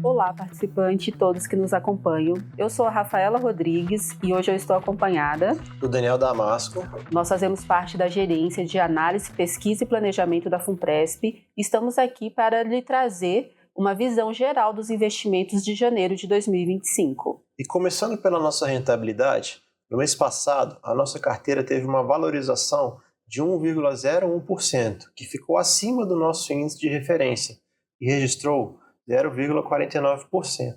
Olá, participante e todos que nos acompanham. Eu sou a Rafaela Rodrigues e hoje eu estou acompanhada do Daniel Damasco. Nós fazemos parte da Gerência de Análise, Pesquisa e Planejamento da FUNPRESP. Estamos aqui para lhe trazer uma visão geral dos investimentos de janeiro de 2025. E começando pela nossa rentabilidade, no mês passado, a nossa carteira teve uma valorização de 1,01%, que ficou acima do nosso índice de referência e registrou 0,49%.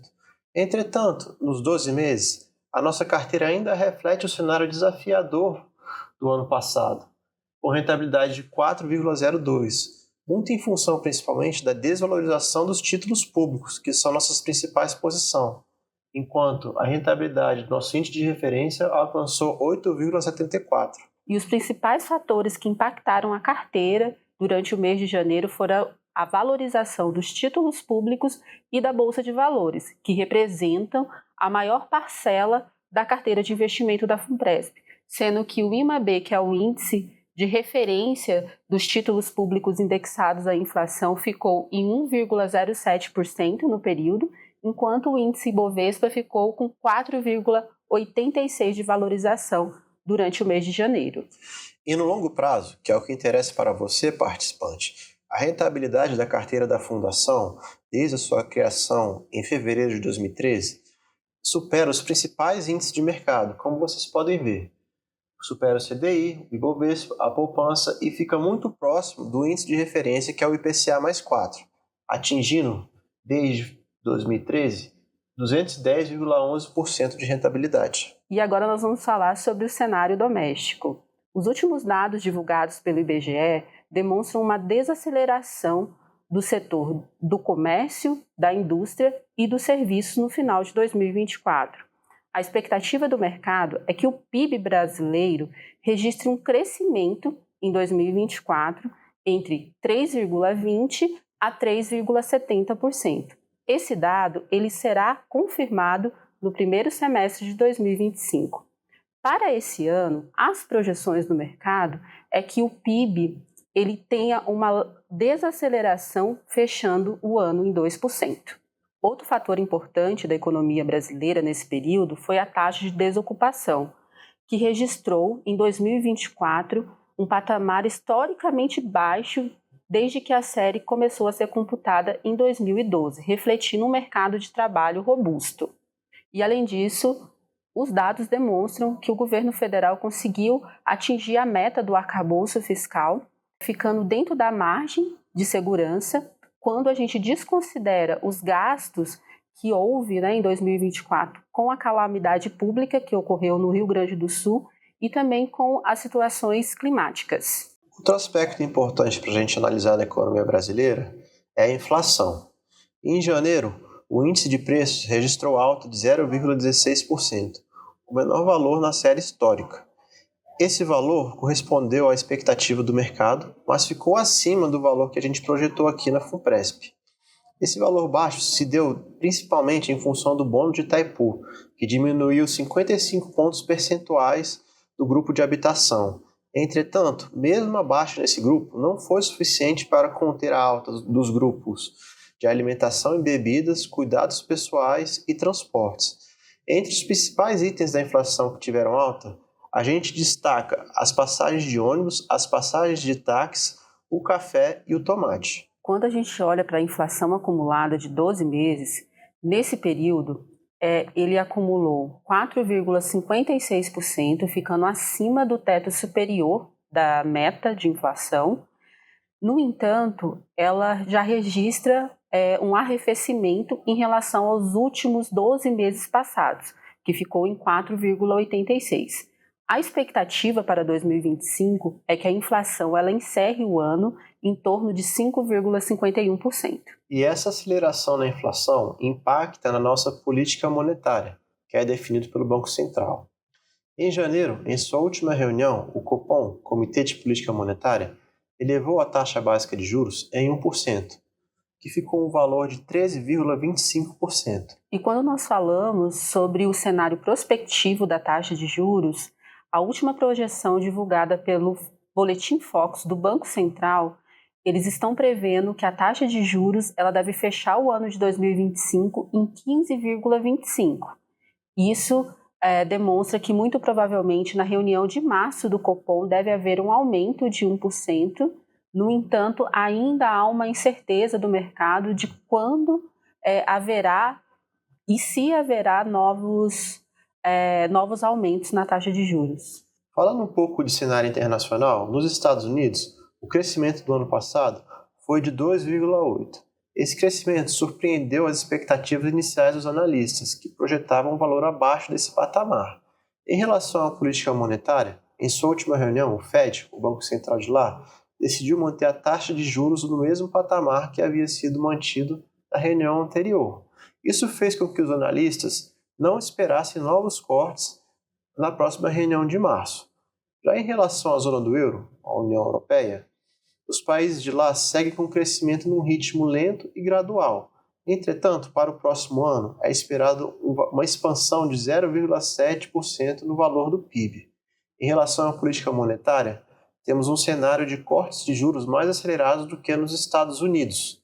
Entretanto, nos 12 meses, a nossa carteira ainda reflete o cenário desafiador do ano passado, com rentabilidade de 4,02%, muito em função principalmente da desvalorização dos títulos públicos, que são nossas principais posições, enquanto a rentabilidade do nosso índice de referência alcançou 8,74%. E os principais fatores que impactaram a carteira durante o mês de janeiro foram a valorização dos títulos públicos e da Bolsa de Valores, que representam a maior parcela da carteira de investimento da FUNPRESP, sendo que o IMAB, que é o índice de referência dos títulos públicos indexados à inflação, ficou em 1,07% no período, enquanto o índice Bovespa ficou com 4,86% de valorização durante o mês de janeiro. E no longo prazo, que é o que interessa para você, participante, a rentabilidade da carteira da Fundação, desde a sua criação em fevereiro de 2013, supera os principais índices de mercado, como vocês podem ver. Supera o CDI, o Ibovespa, a poupança e fica muito próximo do índice de referência, que é o IPCA mais 4, atingindo, desde 2013, 210,11% de rentabilidade. E agora nós vamos falar sobre o cenário doméstico. Os últimos dados divulgados pelo IBGE demonstram uma desaceleração do setor do comércio, da indústria e dos serviços no final de 2024. A expectativa do mercado é que o PIB brasileiro registre um crescimento em 2024 entre 3,20% a 3,70%. Esse dado ele será confirmado no primeiro semestre de 2025. Para esse ano, as projeções do mercado é que o PIB ele tenha uma desaceleração fechando o ano em 2%. Outro fator importante da economia brasileira nesse período foi a taxa de desocupação, que registrou em 2024 um patamar historicamente baixo desde que a série começou a ser computada em 2012, refletindo um mercado de trabalho robusto. E além disso, os dados demonstram que o governo federal conseguiu atingir a meta do arcabouço fiscal, ficando dentro da margem de segurança, quando a gente desconsidera os gastos que houve em 2024 com a calamidade pública que ocorreu no Rio Grande do Sul e também com as situações climáticas. Outro aspecto importante para a gente analisar na economia brasileira é a inflação. Em janeiro, o índice de preços registrou alta de 0,16%, o menor valor na série histórica. Esse valor correspondeu à expectativa do mercado, mas ficou acima do valor que a gente projetou aqui na FUNPRESP. Esse valor baixo se deu principalmente em função do bônus de Itaipu, que diminuiu 55 pontos percentuais do grupo de habitação. Entretanto, mesmo a baixa nesse grupo não foi suficiente para conter a alta dos grupos de alimentação e bebidas, cuidados pessoais e transportes. Entre os principais itens da inflação que tiveram alta, a gente destaca as passagens de ônibus, as passagens de táxi, o café e o tomate. Quando a gente olha para a inflação acumulada de 12 meses, nesse período, ele acumulou 4,56%, ficando acima do teto superior da meta de inflação. No entanto, ela já registra um arrefecimento em relação aos últimos 12 meses passados, que ficou em 4,86%. A expectativa para 2025 é que a inflação ela encerre o ano em torno de 5,51%. E essa aceleração na inflação impacta na nossa política monetária, que é definida pelo Banco Central. Em janeiro, em sua última reunião, o Copom, Comitê de Política Monetária, elevou a taxa básica de juros em 1%, que ficou um valor de 13,25%. E quando nós falamos sobre o cenário prospectivo da taxa de juros, a última projeção divulgada pelo Boletim Focus do Banco Central eles estão prevendo que a taxa de juros ela deve fechar o ano de 2025 em 15,25%. Isso demonstra que, muito provavelmente, na reunião de março do Copom deve haver um aumento de 1%. No entanto, ainda há uma incerteza do mercado de quando haverá e se haverá novos aumentos na taxa de juros. Falando um pouco de cenário internacional, nos Estados Unidos, o crescimento do ano passado foi de 2,8%. Esse crescimento surpreendeu as expectativas iniciais dos analistas, que projetavam um valor abaixo desse patamar. Em relação à política monetária, em sua última reunião, o Fed, o Banco Central de lá, decidiu manter a taxa de juros no mesmo patamar que havia sido mantido na reunião anterior. Isso fez com que os analistas não esperassem novos cortes na próxima reunião de março. Já em relação à zona do euro, a União Europeia, os países de lá seguem com crescimento num ritmo lento e gradual. Entretanto, para o próximo ano, é esperado uma expansão de 0,7% no valor do PIB. Em relação à política monetária, temos um cenário de cortes de juros mais acelerados do que nos Estados Unidos,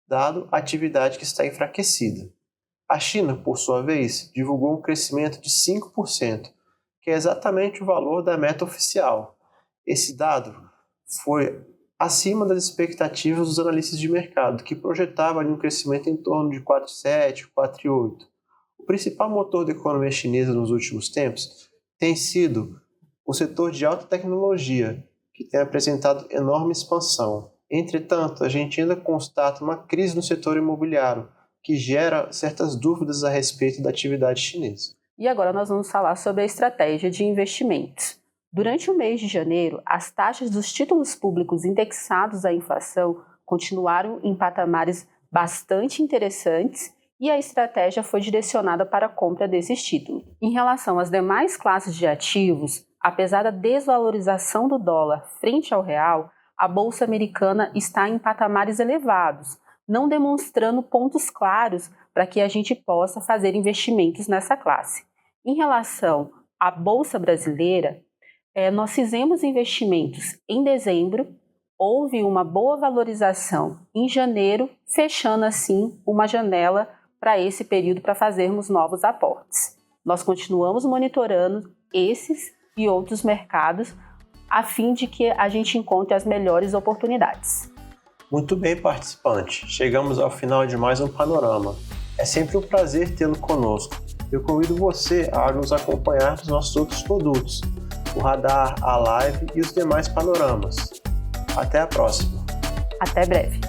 dado a atividade que está enfraquecida. A China, por sua vez, divulgou um crescimento de 5%, que é exatamente o valor da meta oficial. Esse dado foi acima das expectativas dos analistas de mercado, que projetavam um crescimento em torno de 4,7%, 4,8%. O principal motor da economia chinesa nos últimos tempos tem sido o setor de alta tecnologia, que tem apresentado enorme expansão. Entretanto, a gente ainda constata uma crise no setor imobiliário, que gera certas dúvidas a respeito da atividade chinesa. E agora nós vamos falar sobre a estratégia de investimentos. Durante o mês de janeiro, as taxas dos títulos públicos indexados à inflação continuaram em patamares bastante interessantes e a estratégia foi direcionada para a compra desses títulos. Em relação às demais classes de ativos, apesar da desvalorização do dólar frente ao real, a Bolsa Americana está em patamares elevados, não demonstrando pontos claros para que a gente possa fazer investimentos nessa classe. Em relação à Bolsa Brasileira, nós fizemos investimentos em dezembro, houve uma boa valorização em janeiro, fechando assim uma janela para esse período para fazermos novos aportes. Nós continuamos monitorando esses e outros mercados a fim de que a gente encontre as melhores oportunidades. Muito bem, participante. Chegamos ao final de mais um Panorama. É sempre um prazer tê-lo conosco. Eu convido você a nos acompanhar nos nossos outros produtos, o Radar, a Live e os demais panoramas. Até a próxima. Até breve.